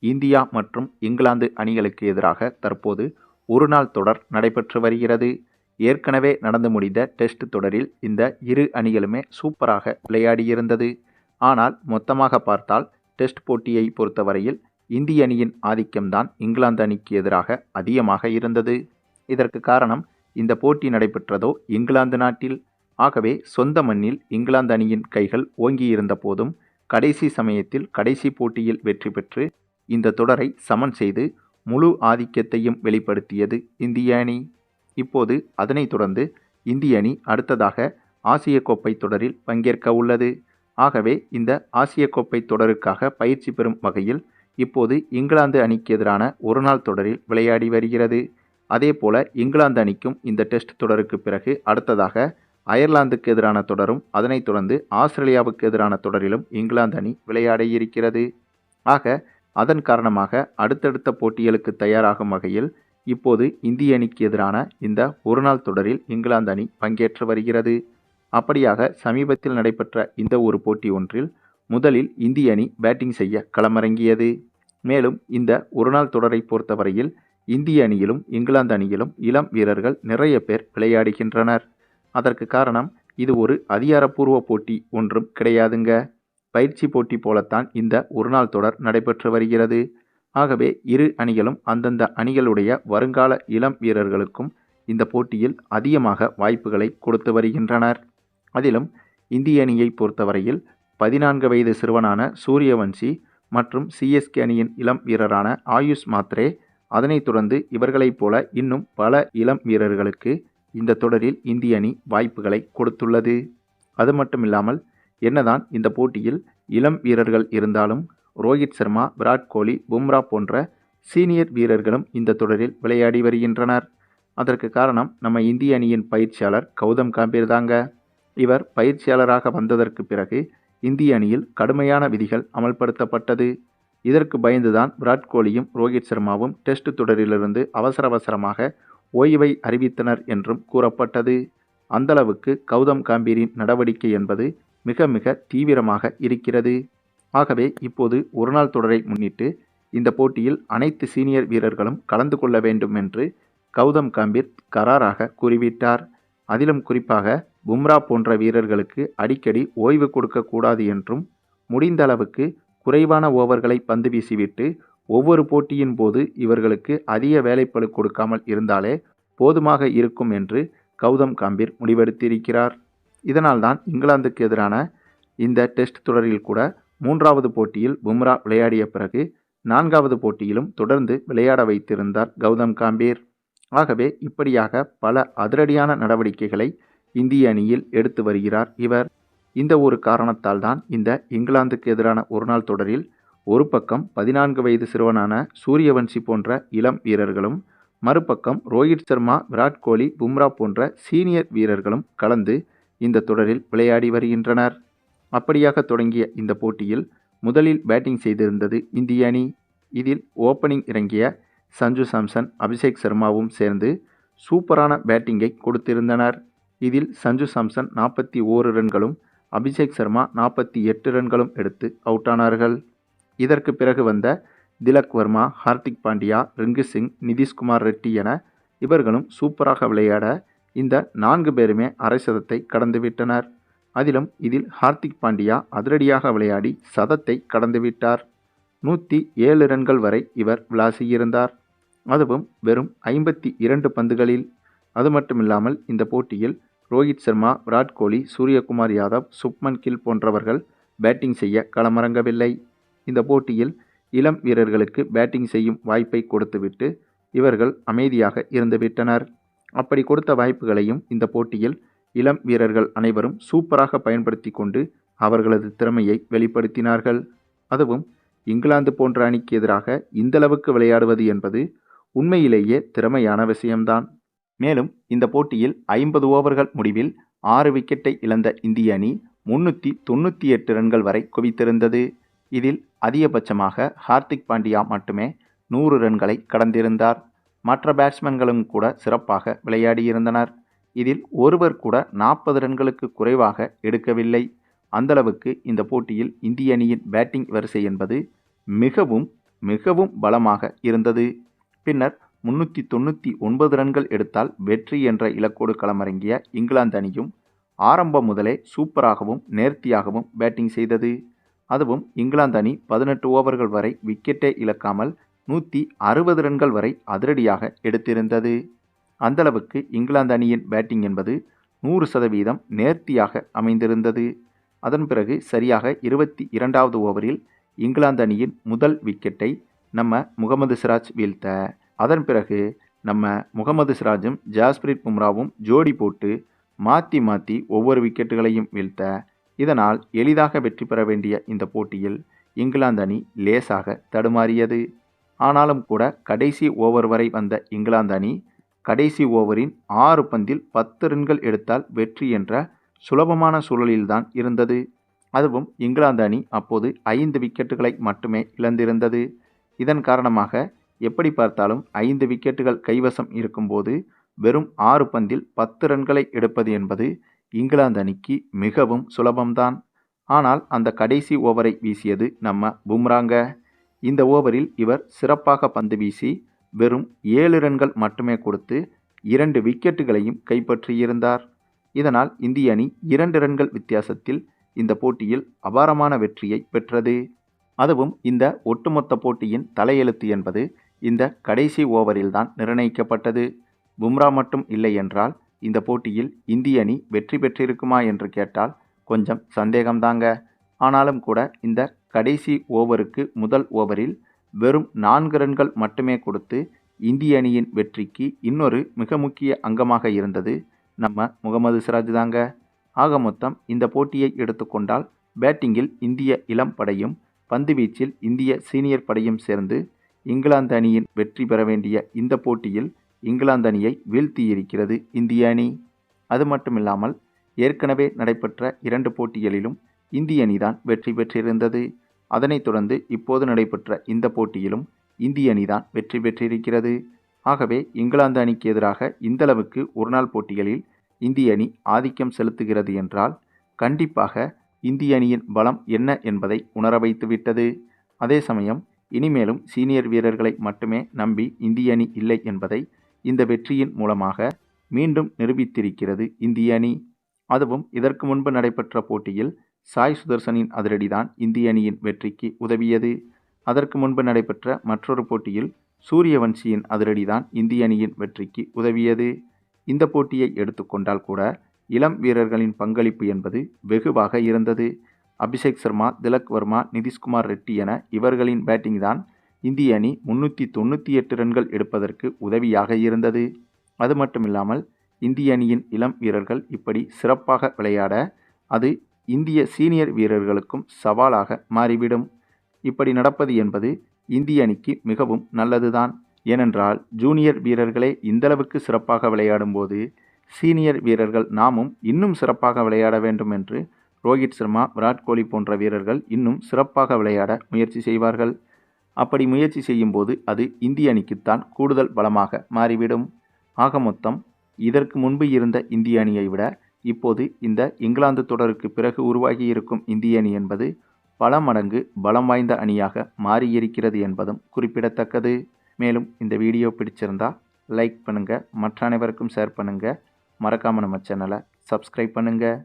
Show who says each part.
Speaker 1: India மற்றும் இங்கிலாந்து அணிகளுக்கு எதிராக தற்போது ஒருநாள் தொடர் நடைபெற்று வருகிறது. ஏற்கனவே நடந்து முடிந்த டெஸ்ட் தொடரில் இந்த இரு அணிகளுமே சூப்பராக விளையாடியிருந்தது. ஆனால் மொத்தமாக பார்த்தால் டெஸ்ட் போட்டியை பொறுத்தவரையில் இந்திய அணியின் ஆதிக்கம்தான் இங்கிலாந்து அணிக்கு எதிராக அதிகமாக இருந்தது. இதற்கு காரணம், இந்த போட்டி நடைபெற்றதோ இங்கிலாந்து நாட்டில். ஆகவே சொந்த மண்ணில் இங்கிலாந்து அணியின் கைகள் ஓங்கியிருந்த போதும் கடைசி சமயத்தில் கடைசி போட்டியில் வெற்றி பெற்று இந்த தொடரை சமன் செய்து முழு ஆதிக்கத்தையும் வெளிப்படுத்தியது இந்திய அணி. இப்போது அதனைத் தொடர்ந்து இந்திய அணி அடுத்ததாக ஆசிய கோப்பை தொடரில் பங்கேற்க உள்ளது. ஆகவே இந்த ஆசிய கோப்பை தொடருக்காக பயிற்சி பெறும் வகையில் இப்போது இங்கிலாந்து அணிக்கு எதிரான ஒருநாள் தொடரில் விளையாடி வருகிறது. அதேபோல இங்கிலாந்து அணிக்கும் இந்த டெஸ்ட் தொடருக்கு பிறகு அடுத்ததாக அயர்லாந்துக்கு எதிரான தொடரும், அதனைத் தொடர்ந்து ஆஸ்திரேலியாவுக்கு எதிரான தொடரிலும் இங்கிலாந்து அணி விளையாட இருக்கிறது. ஆக அதன் காரணமாக அடுத்தடுத்த போட்டிகளுக்கு தயாராகும் வகையில் இப்போது இந்திய அணிக்கு எதிரான இந்த ஒருநாள் தொடரில் இங்கிலாந்து அணி பங்கேற்று வருகிறது. அப்படியாக சமீபத்தில் நடைபெற்ற இந்த ஒரு போட்டி ஒன்றில் முதலில் இந்திய அணி பேட்டிங் செய்ய களமிறங்கியது. மேலும் இந்த ஒருநாள் தொடரை பொறுத்தவரையில் இந்திய அணியிலும் இங்கிலாந்து அணியிலும் இளம் வீரர்கள் நிறைய பேர் விளையாடுகின்றனர். அதற்கு காரணம், இது ஒரு அதிகாரப்பூர்வ போட்டி ஒன்றும் கிடையாதுங்க. பயிற்சி போட்டி போலத்தான் இந்த ஒருநாள் தொடர் நடைபெற்று வருகிறது. ஆகவே இரு அணிகளும் அந்தந்த அணிகளுடைய வருங்கால இளம் வீரர்களுக்கும் இந்த போட்டியில் அதிகமாக வாய்ப்புகளை கொடுத்து வருகின்றனர். அதிலும் இந்திய அணியை பொறுத்தவரையில் 14 வயது சிறுவனான சூரியவன்சி மற்றும் சிஎஸ்கே அணியின் இளம் வீரரான ஆயுஷ் மாத்ரே, அதனைத் தொடர்ந்து இவர்களைப் போல இன்னும் பல இளம் வீரர்களுக்கு இந்த தொடரில் இந்திய அணி வாய்ப்புகளை கொடுத்துள்ளது. அது மட்டுமில்லாமல் என்னதான் இந்த போட்டியில் இளம் வீரர்கள் இருந்தாலும் ரோஹித் சர்மா, விராட் கோலி, பும்ரா போன்ற சீனியர் வீரர்களும் இந்த தொடரில் விளையாடி வருகின்றனர். அதற்கு காரணம் நம்ம இந்திய அணியின் பயிற்சியாளர் கௌதம் கம்பீர் தாங்க. இவர் பயிற்சியாளராக வந்ததற்கு பிறகு இந்திய அணியில் கடுமையான விதிகள் அமல்படுத்தப்பட்டது. இதற்கு பயந்துதான் விராட் கோலியும் ரோஹித் சர்மாவும் டெஸ்ட் தொடரிலிருந்து அவசரமாக ஓய்வை அறிவித்தனர் என்றும் கூறப்பட்டது. அந்தளவுக்கு கௌதம் கம்பீரின் நடவடிக்கை என்பது மிக மிக தீவிரமாக இருக்கிறது. ஆகவே இப்போது ஒருநாள் தொடரை முன்னிட்டு இந்த போட்டியில் அனைத்து சீனியர் வீரர்களும் கலந்து கொள்ள வேண்டும் என்று கௌதம் கம்பீர் கராராக கூறிவிட்டார். அதிலும் குறிப்பாக பும்ரா போன்ற வீரர்களுக்கு அடிக்கடி ஓய்வு கொடுக்கக்கூடாது என்றும், முடிந்த அளவுக்கு குறைவான ஓவர்களை பந்து வீசிவிட்டு ஒவ்வொரு போட்டியின் போது இவர்களுக்கு அதிக வேலைப்பளு கொடுக்காமல் இருந்தாலே போதுமாக இருக்கும் என்று கௌதம் கம்பீர் முடிவெடுத்திருக்கிறார். இதனால்தான் இங்கிலாந்துக்கு எதிரான இந்த டெஸ்ட் தொடரில் கூட 3வது போட்டியில் பும்ரா விளையாடிய பிறகு 4வது போட்டியிலும் தொடர்ந்து விளையாட வைத்திருந்தார் கௌதம் கம்பீர். ஆகவே இப்படியாக பல அதிரடியான நடவடிக்கைகளை இந்திய அணியில் எடுத்து வருகிறார் இவர். இந்த ஒரு காரணத்தால் தான் இந்த இங்கிலாந்துக்கு எதிரான ஒருநாள் தொடரில் ஒரு பக்கம் 14 வயது சிறுவனான சூரியவன்சி போன்ற இளம் வீரர்களும், மறுபக்கம் ரோஹித் சர்மா, விராட் கோலி, பும்ரா போன்ற சீனியர் வீரர்களும் கலந்து இந்த தொடரில் விளையாடி வருகின்றனர். அப்படியாக தொடங்கிய இந்த போட்டியில் முதலில் பேட்டிங் செய்திருந்தது இந்திய அணி. இதில் ஓப்பனிங் இறங்கிய சஞ்சு சாம்சன், அபிஷேக் சர்மாவும் சேர்ந்து சூப்பரான பேட்டிங்கை கொடுத்திருந்தனர். இதில் சஞ்சு சாம்சன் 41 ரன்களும் அபிஷேக் சர்மா 48 ரன்களும் எடுத்து அவுட் ஆனார்கள். இதற்கு பிறகு வந்த திலக் வர்மா, ஹார்திக் பாண்டியா, ரிங்கு சிங், நிதிஷ்குமார் ரெட்டி என இவர்களும் சூப்பராக விளையாட இந்த 4 பேருமே அரை சதத்தை கடந்துவிட்டனர். இதில் ஹார்திக் பாண்டியா அதிரடியாக விளையாடி சதத்தை கடந்துவிட்டார். 107 ரன்கள் வரை இவர் விளாசியிருந்தார். அதுவும் வெறும் 52 பந்துகளில். அது மட்டுமில்லாமல் இந்த போட்டியில் ரோஹித் சர்மா, விராட் கோலி, சூரியகுமார் யாதவ், சுப்மன் கில் போன்றவர்கள் பேட்டிங் செய்ய களமிறங்கவில்லை. இந்த போட்டியில் இளம் வீரர்களுக்கு பேட்டிங் செய்யும் வாய்ப்பை கொடுத்துவிட்டு இவர்கள் அமைதியாக இருந்துவிட்டனர். அப்படி கொடுத்த வாய்ப்புகளையும் இந்த போட்டியில் இளம் வீரர்கள் அனைவரும் சூப்பராக பயன்படுத்தி கொண்டு அவர்களது திறமையை வெளிப்படுத்தினார்கள். அதுவும் இங்கிலாந்து போன்ற அணிக்கு எதிராக இந்தளவுக்கு விளையாடுவது என்பது உண்மையிலேயே திறமையான விஷயம்தான். மேலும் இந்த போட்டியில் 50 ஓவர்கள் முடிவில் 6 விக்கெட்டை இழந்த இந்திய அணி 398 ரன்கள் வரை குவித்திருந்தது. இதில் அதிகபட்சமாக ஹார்திக் பாண்டியா மட்டுமே 100 ரன்களை கடந்திருந்தார். மற்ற பேட்ஸ்மேன்களும் கூட சிறப்பாக விளையாடியிருந்தனர். இதில் ஒருவர் கூட 40 ரன்களுக்கு குறைவாக எடுக்கவில்லை. அந்தளவுக்கு இந்த போட்டியில் இந்திய அணியின் பேட்டிங் வரிசை என்பது மிகவும் மிகவும் பலமாக இருந்தது. பின்னர் 399 ரன்கள் எடுத்தால் வெற்றி என்ற இலக்கோடு களமிறங்கிய இங்கிலாந்து அணியும் ஆரம்பம் முதலே சூப்பராகவும் நேர்த்தியாகவும் பேட்டிங் செய்தது. அதுவும் இங்கிலாந்து அணி 18 ஓவர்கள் வரை விக்கெட்டே இழக்காமல் 160 ரன்கள் வரை அதிரடியாக எடுத்திருந்தது. அந்தளவுக்கு இங்கிலாந்து அணியின் பேட்டிங் என்பது 100% நேர்த்தியாக அமைந்திருந்தது. அதன் பிறகு சரியாக 22வது ஓவரில் இங்கிலாந்து அணியின் முதல் விக்கெட்டை நம்ம முகமது சிராஜ் வீழ்த்த, அதன் பிறகு நம்ம முகமது சிராஜும் ஜாஸ்பிரிட் பும்ராவும் ஜோடி போட்டு மாற்றி மாற்றி ஒவ்வொரு விக்கெட்டுகளையும் வீழ்த்த, இதனால் எளிதாக வெற்றி பெற வேண்டிய இந்த போட்டியில் இங்கிலாந்து அணி லேசாக தடுமாறியது. ஆனாலும் கூட கடைசி ஓவர் வரை வந்த இங்கிலாந்து அணி கடைசி ஓவரின் 6 பந்தில் 10 ரன்கள் எடுத்தால் வெற்றி என்ற சுலபமான சூழலில்தான் இருந்தது. அதுவும் இங்கிலாந்து அணி அப்போது 5 விக்கெட்டுகளை மட்டுமே இழந்திருந்தது. இதன் காரணமாக எப்படி பார்த்தாலும் 5 விக்கெட்டுகள் கைவசம் இருக்கும்போது வெறும் 6 பந்தில் 10 ரன்களை எடுப்பது என்பது இங்கிலாந்து அணிக்கு மிகவும் சுலபம்தான். ஆனால் அந்த கடைசி ஓவரை வீசியது நம்ம பும்ராங்க. இந்த ஓவரில் இவர் சிறப்பாக பந்து வீசி வெறும் 7 ரன்கள் மட்டுமே கொடுத்து 2 விக்கெட்டுகளையும் கைப்பற்றியிருந்தார். இதனால் இந்திய அணி 2 ரன்கள் வித்தியாசத்தில் இந்த போட்டியில் அபாரமான வெற்றியை பெற்றது. அதுவும் இந்த ஒட்டுமொத்த போட்டியின் தலையெழுத்து என்பது இந்த கடைசி ஓவரில்தான் நிர்ணயிக்கப்பட்டது. பும்ரா மட்டும் இல்லை என்றால் இந்த போட்டியில் இந்திய அணி வெற்றி பெற்றிருக்குமா என்று கேட்டால் கொஞ்சம் சந்தேகம்தாங்க. ஆனாலும் கூட இந்த கடைசி ஓவருக்கு முதல் ஓவரில் வெறும் 4 ரன்கள் மட்டுமே கொடுத்து இந்திய அணியின் வெற்றிக்கு இன்னொரு மிக முக்கிய அங்கமாக இருந்தது நம்ம முகமது சிராஜ் தாங்க. ஆக மொத்தம் இந்த போட்டியை எடுத்துக்கொண்டால் பேட்டிங்கில் இந்திய இளம் படையும் பந்துவீச்சில் இந்திய சீனியர் படையும் சேர்ந்து இங்கிலாந்து அணியின் வெற்றி பெற வேண்டிய இந்த போட்டியில் இங்கிலாந்து அணியை வீழ்த்தியிருக்கிறது இந்திய அணி. அது மட்டுமில்லாமல் ஏற்கனவே நடைபெற்ற 2 போட்டிகளிலும் இந்திய அணிதான் வெற்றி பெற்றிருந்தது. அதனைத் தொடர்ந்து இப்போது நடைபெற்ற இந்த போட்டியிலும் இந்திய அணிதான் வெற்றி பெற்றிருக்கிறது. ஆகவே இங்கிலாந்து அணிக்கு எதிராக இந்தளவுக்கு ஒருநாள் போட்டிகளில் இந்திய அணி ஆதிக்கம் செலுத்துகிறது என்றால் கண்டிப்பாக இந்திய அணியின் பலம் என்ன என்பதை உணர வைத்துவிட்டது. அதே சமயம் இனிமேலும் சீனியர் வீரர்களை மட்டுமே நம்பி இந்திய அணி இல்லை என்பதை இந்த வெற்றியின் மூலமாக மீண்டும் நிரூபித்திருக்கிறது இந்திய அணி. அதுவும் இதற்கு முன்பு நடைபெற்ற போட்டியில் சாய் சுதர்சனின் அதிரடிதான் இந்திய அணியின் வெற்றிக்கு உதவியது. அதற்கு முன்பு நடைபெற்ற மற்றொரு போட்டியில் சூரியவன்சியின் அதிரடிதான் இந்திய அணியின் வெற்றிக்கு உதவியது. இந்த போட்டியை எடுத்துக்கொண்டால் கூட இளம் வீரர்களின் பங்களிப்பு என்பது வெகுவாக இருந்தது. அபிஷேக் சர்மா, திலக் வர்மா, நிதிஷ்குமார் ரெட்டி என இவர்களின் பேட்டிங் தான் இந்திய அணி 398 ரன்கள் எடுப்பதற்கு உதவியாக இருந்தது. அது மட்டுமில்லாமல் இந்திய அணியின் இளம் வீரர்கள் இப்படி சிறப்பாக விளையாட அது இந்திய சீனியர் வீரர்களுக்கும் சவாலாக மாறிவிடும். இப்படி நடப்பது என்பது இந்திய அணிக்கு மிகவும் நல்லதுதான். ஏனென்றால் ஜூனியர் வீரர்களே இந்தளவுக்கு சிறப்பாக விளையாடும் போது சீனியர் வீரர்கள் நாமும் இன்னும் சிறப்பாக விளையாட வேண்டும் என்று ரோஹித் சர்மா, விராட் கோலி போன்ற வீரர்கள் இன்னும் சிறப்பாக விளையாட முயற்சி செய்வார்கள். அப்படி முயற்சி செய்யும்போது அது இந்திய அணிக்குத்தான் கூடுதல் பலமாக மாறிவிடும். ஆக மொத்தம் இதற்கு முன்பு இருந்த இந்திய அணியை விட இப்போது இந்த இங்கிலாந்து தொடருக்கு பிறகு உருவாகியிருக்கும் இந்திய அணி என்பது பல மடங்கு பலம் வாய்ந்த அணியாக மாறியிருக்கிறது என்பதும் குறிப்பிடத்தக்கது. மேலும் இந்த வீடியோ பிடிச்சிருந்தா லைக் பண்ணுங்கள், மற்ற அனைவருக்கும் ஷேர் பண்ணுங்கள், மறக்காமல் நம்ம சேனலை சப்ஸ்கிரைப் பண்ணுங்கள்.